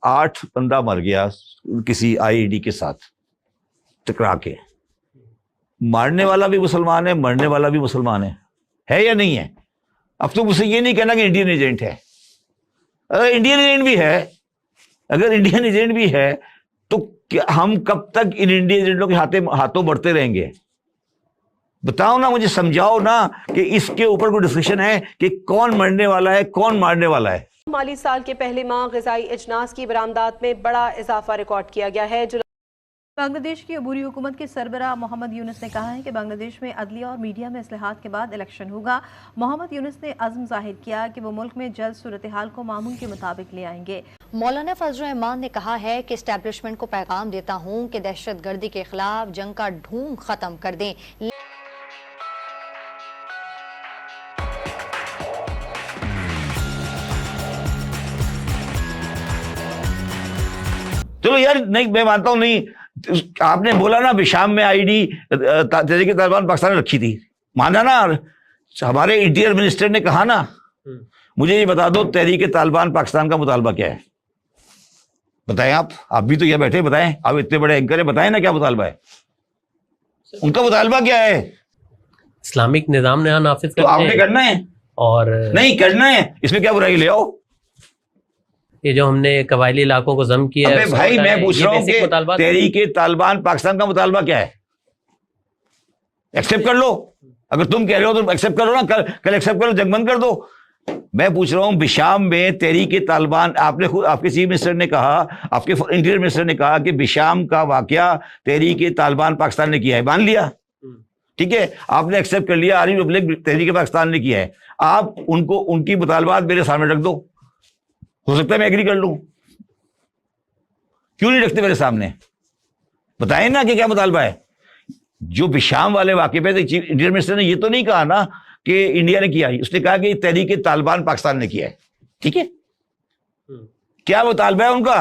8 बंदा मर गया किसी आईईडी के साथ टकरा के। मारने वाला भी मुसलमान है, मरने वाला भी मुसलमान है या नहीं है? अब तो मुझसे ये नहीं कहना कि इंडियन एजेंट है। अगर इंडियन एजेंट भी है, अगर इंडियन एजेंट भी है तो क्या हम कब तक इन इंडियन एजेंटों के हाथों बढ़ते रहेंगे? बताओ ना, मुझे समझाओ ना कि इसके ऊपर कोई डिस्कशन है कि कौन मरने वाला है, कौन मारने वाला है। माली साल के पहले माह ग़िज़ाई अजनास की बरामदात में बड़ा इजाफा रिकॉर्ड किया गया है। बांग्लादेश की अबूरी हुकूमत के सरबराह मोहम्मद यूनुस ने कहा है कि बांग्लादेश में अदलिया और मीडिया में इस्लाहात के बाद इलेक्शन होगा। मोहम्मद यूनुस ने अज़्म जाहिर किया कि वो मुल्क में जल्द सूरत हाल को मामूल के मुताबिक ले आएंगे। मौलाना फजल रहमान ने कहा है कि एस्टैब्लिशमेंट को पैगाम देता हूँ कि दहशत गर्दी के खिलाफ जंग का ढूंढ खत्म कर दें। चलो यार, नहीं मैं मानता हूं, नहीं आपने बोला ना शाम में आईडी तहरीक तालिबान पाकिस्तान ने रखी थी, माना ना। हमारे इंटीरियर मिनिस्टर ने कहा ना, मुझे ये बता दो तहरीक तालिबान पाकिस्तान का मुतालबा क्या है? बताएं आप भी तो यहाँ बैठे, बताएं, आप इतने बड़े एंकर है, बताएं ना क्या मुतालबा है उनका? मुतालबा क्या है? इस्लामिक निजाम ने नाफिज तो आपने करना है और नहीं करना है, इसमें क्या बुराई? ले आओ। ये जो हमने कबायली इलाकों को जम किया है भाई, मैं पूछ रहा हूँ कि तहरीक तालिबान पाकिस्तान का मुतालबा क्या है? एक्सेप्ट कर लो, अगर तुम कह रहे हो तो एक्सेप्ट करो ना, कल एक्सेप्ट करो, जंग बंद कर दो। मैं पूछ रहा हूँ बिशाम में तहरीक तालिबान, आपने खुद, आपके चीफ मिनिस्टर ने कहा, आपके इंटीरियर मिनिस्टर ने कहा कि बिशाम का वाकया तहरीक तालिबान पाकिस्तान ने किया है, मान लिया, ठीक है, आपने एक्सेप्ट कर लिया, आर्मी पब्लिक तहरीक पाकिस्तान ने किया है। आप उनको, उनकी मुतालबात मेरे सामने रख दो, हो सकता है मैं एग्री कर लूं। क्यों नहीं रखते मेरे सामने? बताएं ना कि क्या मुतालबा है। जो बिशाम वाले वाकये पे इंडियन मिनिस्टर ने ये तो नहीं कहा ना कि इंडिया ने किया, उसने कहा कि तहरीक तालिबान पाकिस्तान ने किया है, ठीक है। क्या मुतालबा है उनका?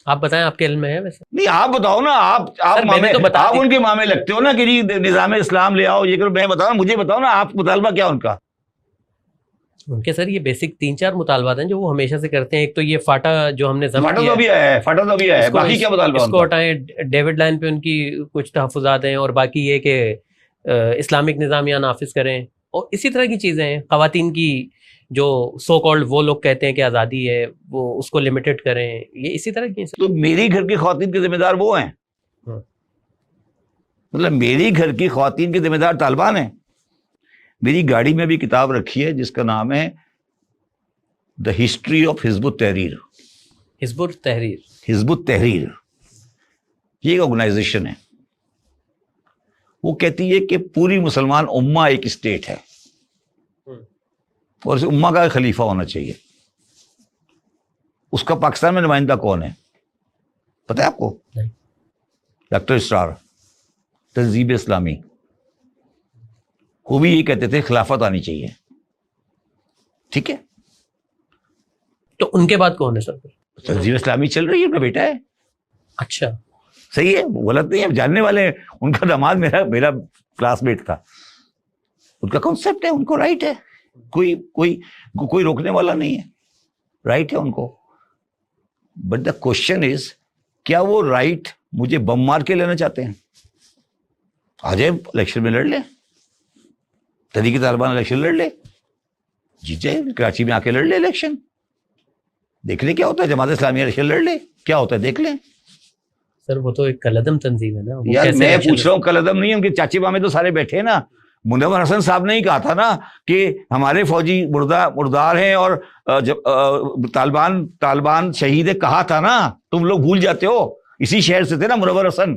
आप बताएं, आपके इल्म में है वैसे? नहीं, आप बताओ ना, आप उनके मामे लगते हो ना कि निजाम इस्लाम ले आओ, ये करो। मैं बताओ ना, मुझे बताओ ना, आप मुतालबा क्या उनका? उनके सर ये बेसिक 3-4 मुतालबात हैं जो वो हमेशा से करते हैं। एक तो ये फाटा जो हमने फाटा तो भी है, बाकी क्या मुतालबा? इसको हटाएं। डेविड लाइन पे उनकी कुछ तहफ़्फ़ुज़ात हैं, और बाकी ये कि इस्लामिक निज़ाम यहाँ नाफिज करें, और इसी तरह की चीज़ें हैं। ख़वातीन की जो सो कॉल्ड, वो लोग कहते हैं कि आज़ादी है, वो उसको लिमिटेड करें, ये इसी तरह की। तो मेरी घर की ख़वातीन के जिम्मेदार वो हैं, मतलब मेरी घर की ख़वातीन के जिम्मेदार तालिबान हैं। मेरी गाड़ी में भी किताब रखी है जिसका नाम है द हिस्ट्री ऑफ हिज़्बुत तहरीर। हिज़्बुत तहरीर ये एक ऑर्गेनाइजेशन है, वो कहती है कि पूरी मुसलमान उम्मा एक स्टेट है और इस उम्मा का खलीफा होना चाहिए। उसका पाकिस्तान में नुमाइंदा कौन है पता है आपको? डॉक्टर इसरार, तंजीब इस्लामी, वो भी ये कहते थे खिलाफत आनी चाहिए, ठीक है। तो उनके बाद कौन है सर? तंजीब इस्लामी चल रही है, उनका बेटा है। अच्छा, सही है, गलत नहीं है, जानने वाले हैं। उनका दामाद मेरा क्लासमेट था। उनका कॉन्सेप्ट है, उनको राइट है, कोई रोकने वाला नहीं है, राइट है उनको। बट द क्वेश्चन इज, क्या वो राइट मुझे बम मार के लेना चाहते हैं? आ जाए इलेक्शन में लड़ ले, तहरीक तालिबान इलेक्शन लड़ ले, जीत जाए, कराची में आके लड़ ले इलेक्शन, देख ले क्या होता है। जमात इस्लामी इलेक्शन लड़ ले, क्या होता है देख ले। सर वो तो एक कलअदम तंजीम है ना यार, मैं पूछ रहा हूँ, कलअदम नहीं है, उनके चाची मामे तो सारे बैठे हैं ना। मुनव्वर हसन साहब ने ही कहा था ना कि हमारे फौजी मुर्दार हैं, और तालिबान शहीद है, कहा था ना, तुम लोग भूल जाते हो। इसी शहर से थे ना मुनव्वर हसन,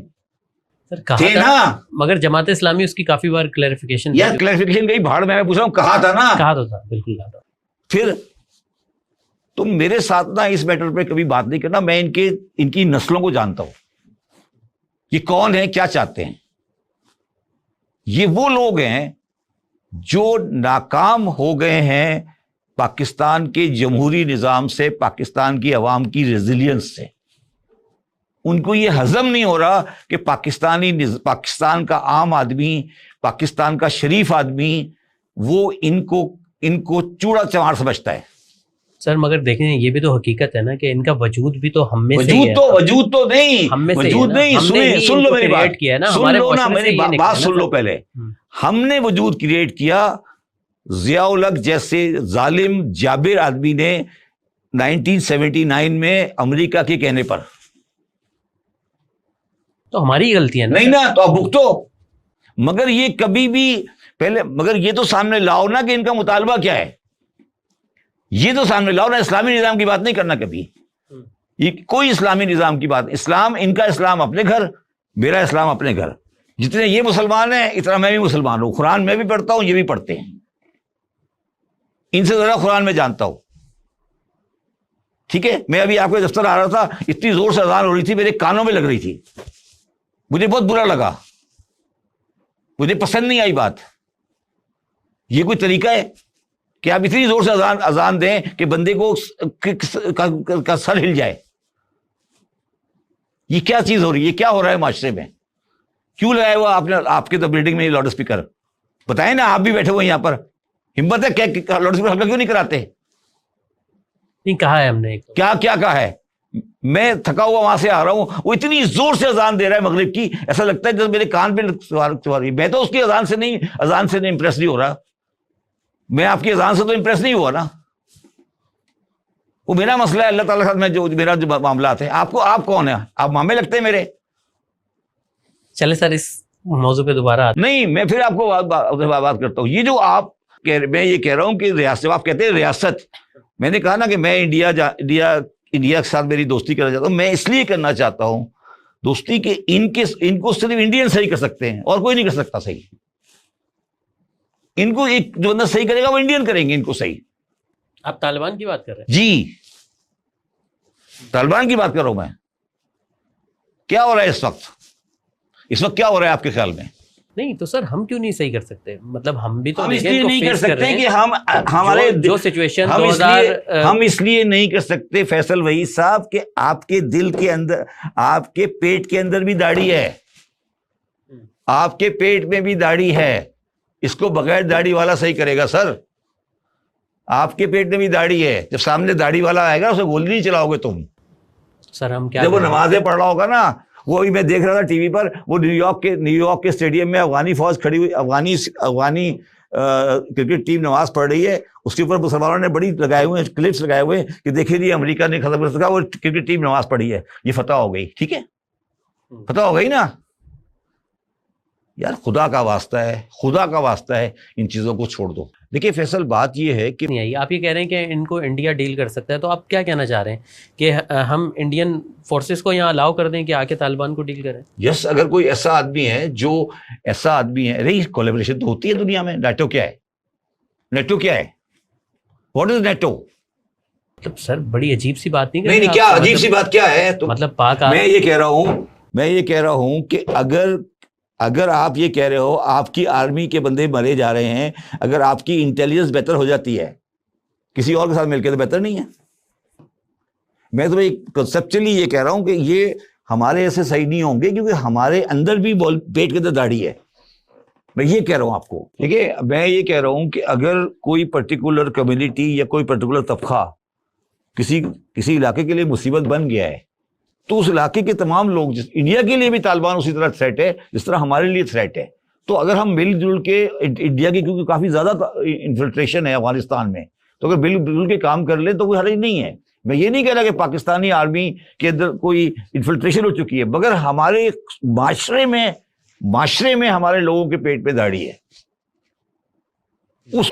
सर कहा था ना। मगर जमात इस्लामी उसकी काफी बार क्लैरिफिकेशन, यार क्लैरिफिकेशन गई भाड़ में, मैं पूछ रहा हूँ, कहा था ना? कहा तो था, बिल्कुल कहा था। फिर तुम मेरे साथ ना इस मैटर पे कभी बात नहीं करना। मैं इनकी नस्लों को जानता हूं, ये कौन है, क्या चाहते हैं। ये वो लोग हैं जो नाकाम हो गए हैं पाकिस्तान के जमहूरी निजाम से, पाकिस्तान की अवाम की रेजिलियंस से। उनको ये हजम नहीं हो रहा कि पाकिस्तान का आम आदमी, पाकिस्तान का शरीफ आदमी, वो इनको चूड़ा चमार समझता है। सर मगर देखें ये भी तो हकीकत है ना कि इनका वजूद भी तो हम में से ही है। वजूद तो नहीं, हम में से ही वजूद है ना, नहीं। हमने ही सुन लो इनको मेरी बात, create किया है ना, सुन हमारे लो ना, मुआशरे से मेरी ये निकला बात है ना सुन लो सर। पहले। हमने वजूद क्रिएट किया जियाउल हक जैसे जालिम जाबिर आदमी ने 1979 में अमेरिका के कहने पर। तो हमारी ही गलती है ना नहीं सर। ना, तो आप भुगतो। मगर ये कभी भी पहले, मगर ये तो सामने लाओ ना कि इनका मुतालबा क्या है, ये तो सामने लाओ ना। इस्लामी निजाम की बात नहीं करना कभी, ये कोई इस्लामी निजाम की बात। इस्लाम, इनका इस्लाम अपने घर, मेरा इस्लाम अपने घर। जितने ये मुसलमान हैं इतना मैं भी मुसलमान हूं। कुरान मैं भी पढ़ता हूं, ये भी पढ़ते हैं। इनसे ज्यादा कुरान में जानता हूं, ठीक है। मैं अभी आपके दफ्तर आ रहा था, इतनी जोर से अजान हो रही थी, मेरे कानों में लग रही थी, मुझे बहुत बुरा लगा, मुझे पसंद नहीं आई बात। ये कोई तरीका है कि आप इतनी जोर से अजान दें कि बंदे को का सर हिल जाए? ये क्या चीज हो रही है, क्या हो रहा है माशरे में? क्यों लगाया हुआ आपने आपके तो बिल्डिंग में लाउड स्पीकर? बताएं ना, आप भी बैठे हुए यहां पर, हिम्मत है क्या लाउड स्पीकर हल्का क्यों नहीं कराते? नहीं कहा है हमने एक। क्या क्या कहा है? मैं थका हुआ वहां से आ रहा हूं, वो इतनी जोर से अजान दे रहा है मगरिब की, ऐसा लगता है जैसे मेरे कान पे सवारी। मैं तो उसकी अजान से नहीं इंप्रेस नहीं हो रहा। मैं आपकी अजान से तो इंप्रेस नहीं हुआ ना। वो मेरा मसला है, अल्लाह ताला के साथ में जो मेरा जो मामला है। आपको, आप कौन है? आप मामे लगते हैं मेरे। चले सर इस मौजू पे दोबारा आते नहीं, मैं फिर आपको बात करता हूँ। ये जो आप मैं ये कह रहा हूं कि रियासत, आप कहते हैं रियासत, मैंने कहा ना कि मैं इंडिया के साथ मेरी दोस्ती करना चाहता हूं। मैं इसलिए करना चाहता हूं दोस्ती के इनको सिर्फ इंडियन सही कर सकते हैं और कोई नहीं कर सकता सही। इनको एक जो बंदा सही करेगा वो इंडियन करेंगे इनको सही। आप तालिबान की बात कर रहे हैं? जी, तालिबान की बात कर रहा हूं मैं। क्या हो रहा है इस वक्त क्या हो रहा है आपके ख्याल में? नहीं तो सर हम क्यों नहीं सही कर सकते? मतलब हम भी तो हम देखें, इसलिए इनको नहीं कर face सकते रहे हैं। कि हमारे जो सिचुएशन हम इसलिए नहीं कर सकते फैसल वही साहब कि आपके दिल के अंदर, आपके पेट के अंदर भी दाढ़ी है, आपके पेट में भी दाढ़ी है। इसको बगैर दाढ़ी वाला सही करेगा सर। आपके पेट में भी दाढ़ी है, जब सामने दाढ़ी वाला आएगा उसे गोली नहीं चलाओगे तुम। सर हम क्या जब वो नमाजें पढ़ रहा होगा ना, वो अभी मैं देख रहा था टीवी पर, वो न्यूयॉर्क के स्टेडियम में अफगानी फौज खड़ी हुई, अफगानी क्रिकेट टीम नमाज पढ़ रही है, उसके ऊपर मुसलमानों ने बड़ी लगाए हुए क्लिप्स लगाए हुए कि देखिए जी अमेरिका ने खत्म कर सका, वो क्रिकेट टीम नमाज पढ़ी है, ये फतह हो गई। ठीक है, फतह हो गई ना यार। खुदा का वास्ता है, खुदा का वास्ता है, इन चीजों को छोड़ दो। देखिए फैसल, बात ये है कि नहीं आई। आप ये कह रहे हैं कि इनको इंडिया डील कर सकता है, तो आप क्या कहना चाह रहे हैं कि हम इंडियन फोर्सेस को यहाँ अलाउ कर दें कि आके तालिबान को डील करें? यस, अगर कोई ऐसा आदमी है जो ऐसा आदमी है, अरे कोलैबोरेशन तो होती है दुनिया में। नेटो क्या है? नेटो क्या है? What is NATO? मतलब सर बड़ी अजीब सी बात नहीं? नहीं, क्या अजीब सी बात क्या है? तो मतलब पाक मैं ये कह रहा हूं कि अगर आप ये कह रहे हो आपकी आर्मी के बंदे मरे जा रहे हैं, अगर आपकी इंटेलिजेंस बेहतर हो जाती है किसी और के साथ मिलकर, तो बेहतर नहीं है? मैं तो एक कंसेप्चुअली ये कह रहा हूं कि ये हमारे ऐसे सही नहीं होंगे, क्योंकि हमारे अंदर भी पेट के अंदर दाढ़ी है। मैं ये कह रहा हूं आपको, ठीक है। मैं ये कह रहा हूं कि अगर कोई पर्टिकुलर कम्युनिटी या कोई पर्टिकुलर तबका किसी इलाके के लिए मुसीबत बन गया है, तो उस इलाके के तमाम लोग, इंडिया के लिए भी तालिबान उसी तरह थ्रेट है जिस तरह हमारे लिए थ्रेट है। तो अगर हम मिलजुल के इंडिया की, क्योंकि काफी ज्यादा इन्फिल्ट्रेशन है अफगानिस्तान में, तो अगर मिलजुल के काम कर ले तो कोई हर्ज नहीं है। मैं ये नहीं कह रहा कि पाकिस्तानी आर्मी के अंदर कोई इन्फिल्ट्रेशन हो चुकी है, मगर हमारे माशरे में हमारे लोगों के पेट पे दाढ़ी है। उस